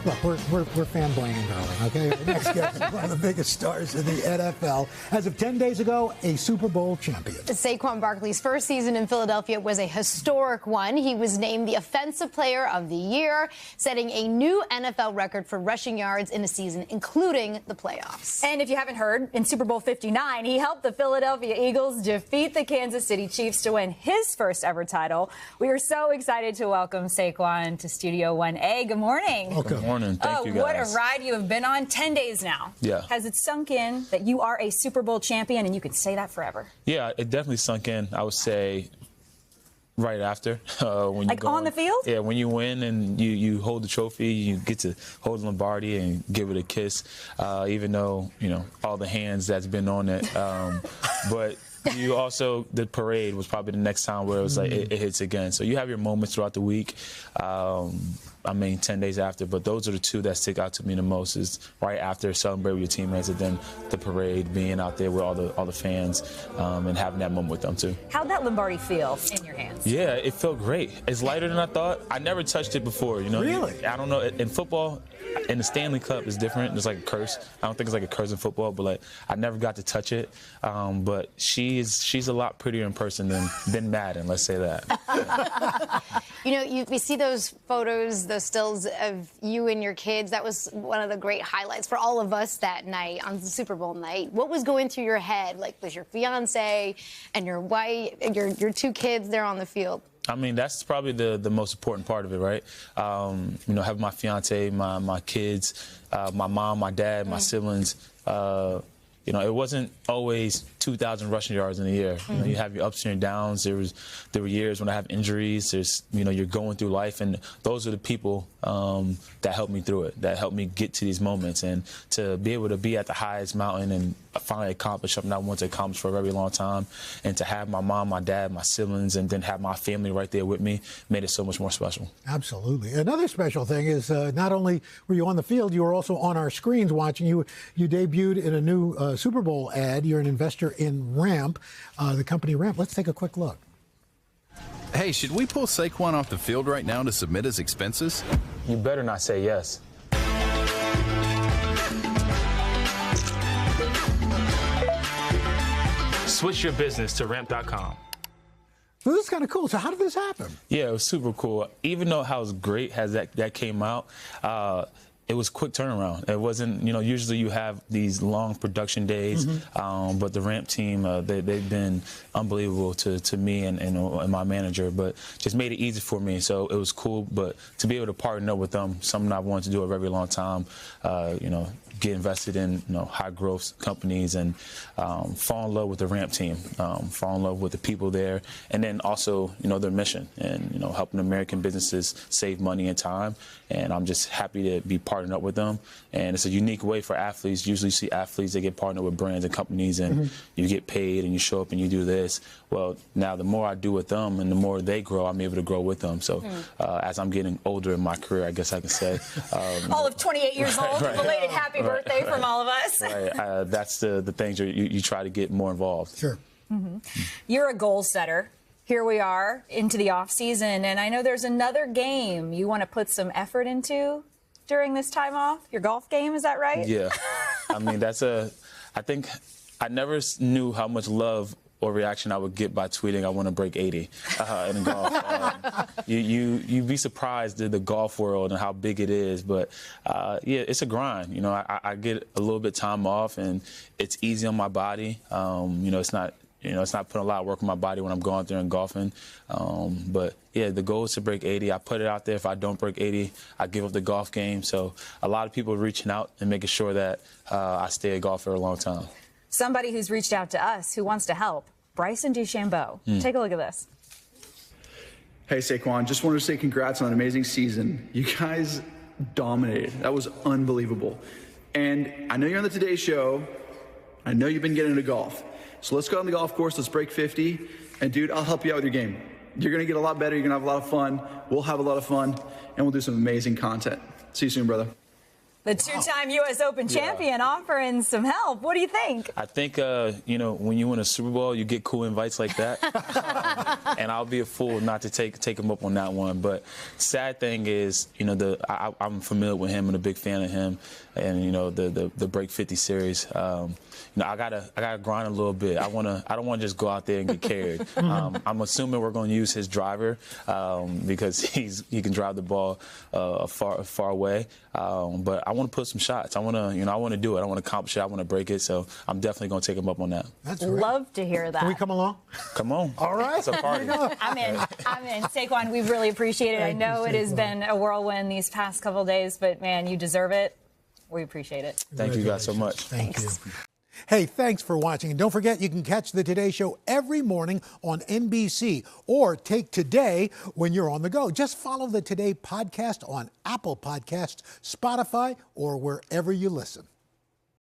Look, we're fanboying, darling, okay? Our next guest is one of the biggest stars in the NFL. As of 10 days ago, a Super Bowl champion. Saquon Barkley's first season in Philadelphia was a historic one. He was named the Offensive Player of the Year, setting a new NFL record for rushing yards in a season, including the playoffs. And if you haven't heard, in Super Bowl 59, he helped the Philadelphia Eagles defeat the Kansas City Chiefs to win his first ever title. We are so excited to welcome Saquon to Studio 1A. Good morning. Welcome. Good morning. Thank you, guys. What a ride you have been on. 10 days now. Yeah. Has it sunk in that you are a Super Bowl champion and you can say that forever? Yeah, it definitely sunk in, I would say, right after. When like on the field? Yeah, when you win and you hold the trophy, you get to hold Lombardi and give it a kiss, even though, all the hands that's been on it. But you also, the parade was probably the next time where it was like, it hits again. So you have your moments throughout the week. 10 days after, but those are the two that stick out to me the most, is right after celebrating with your teammates, and then the parade, being out there with all the fans, and having that moment with them too. How'd that Lombardi feel in your hands? Yeah, it felt great. It's lighter than I thought. I never touched it before, Really? I don't know. In football, in the Stanley Cup, it's different. It's like a curse. I don't think it's like a curse in football, but I never got to touch it. But she's a lot prettier in person than Madden, let's say that. We see those photos, those stills of you and your kids. That was one of the great highlights for all of us that night on the Super Bowl night. What was going through your head? Was your fiance and your wife, your two kids there on the field? I mean, that's probably the most important part of it, right? Having my fiance, my kids, my mom, my dad, my siblings. It wasn't always 2,000 rushing yards in a year. You have your ups and your downs. There were years when I have injuries. There's, you're going through life, and those are the people that helped me through it, that helped me get to these moments, and to be able to be at the highest mountain and finally accomplish something I wanted to accomplish for a very long time, and to have my mom, my dad, my siblings, and then have my family right there with me made it so much more special. Absolutely. Another special thing is not only were you on the field, you were also on our screens watching. You debuted in a new Super Bowl ad. You're an investor in Ramp, the company Ramp. Let's take a quick look. Hey, should we pull Saquon off the field right now to submit his expenses? You better not say yes. Switch your business to ramp.com. So this is kind of cool. So how did this happen? Yeah, it was super cool. Even though how great as that came out, it was quick turnaround. It wasn't, usually you have these long production days, but the Ramp team, they've been unbelievable to me and my manager, but just made it easy for me. So it was cool, but to be able to partner with them, something I've wanted to do a very long time, get invested in high growth companies, and fall in love with the Ramp team, fall in love with the people there, and then also their mission, and helping American businesses save money and time. And I'm just happy to be partnered up with them. And it's a unique way for athletes. Usually you see athletes that get partnered with brands and companies, and you get paid and you show up and you do this. Well, now the more I do with them and the more they grow, I'm able to grow with them. So as I'm getting older in my career, I guess I can say. All of 28 years old, belated happy birthday from all of us. Right. That's the things you try to get more involved. Sure. You're a goal setter. Here we are into the off season, and I know there's another game you want to put some effort into during this time off. Your golf game, is that right? Yeah. I mean, I think I never knew how much love or reaction I would get by tweeting I want to break 80 in golf. You'd be surprised at the golf world and how big it is, but yeah, it's a grind. I get a little bit time off, and it's easy on my body. It's not putting a lot of work on my body when I'm going out there and golfing. But yeah, the goal is to break 80. I put it out there. If I don't break 80, I give up the golf game. So a lot of people are reaching out and making sure that I stay a golfer a long time. Somebody who's reached out to us who wants to help, Bryson DeChambeau. Take a look at this. Hey, Saquon, just wanted to say congrats on an amazing season. You guys dominated. That was unbelievable. And I know you're on the Today Show. I know you've been getting into golf. So let's go on the golf course. Let's break 50. And, dude, I'll help you out with your game. You're going to get a lot better. You're going to have a lot of fun. We'll have a lot of fun. And we'll do some amazing content. See you soon, brother. The two-time U.S. Open champion offering some help. What do you think? I think, when you win a Super Bowl, you get cool invites like that. And I'll be a fool not to take him up on that one. But sad thing is, I'm familiar with him and a big fan of him. And, the Break 50 series. I gotta grind a little bit. I don't want to just go out there and get carried. I'm assuming we're going to use his driver because he can drive the ball far away. But I want to put some shots. I want to do it. I want to accomplish it. I want to break it. So I'm definitely going to take him up on that. That's right. Love to hear that. Can we come along? Come on. All right. It's a party. I'm in. Saquon, we really appreciate it. I know it has been a whirlwind these past couple days, but, man, you deserve it. We appreciate it. Thank you guys so much. Thank you. Hey, thanks for watching. And don't forget, you can catch the Today Show every morning on NBC or take Today when you're on the go. Just follow the Today podcast on Apple Podcasts, Spotify, or wherever you listen.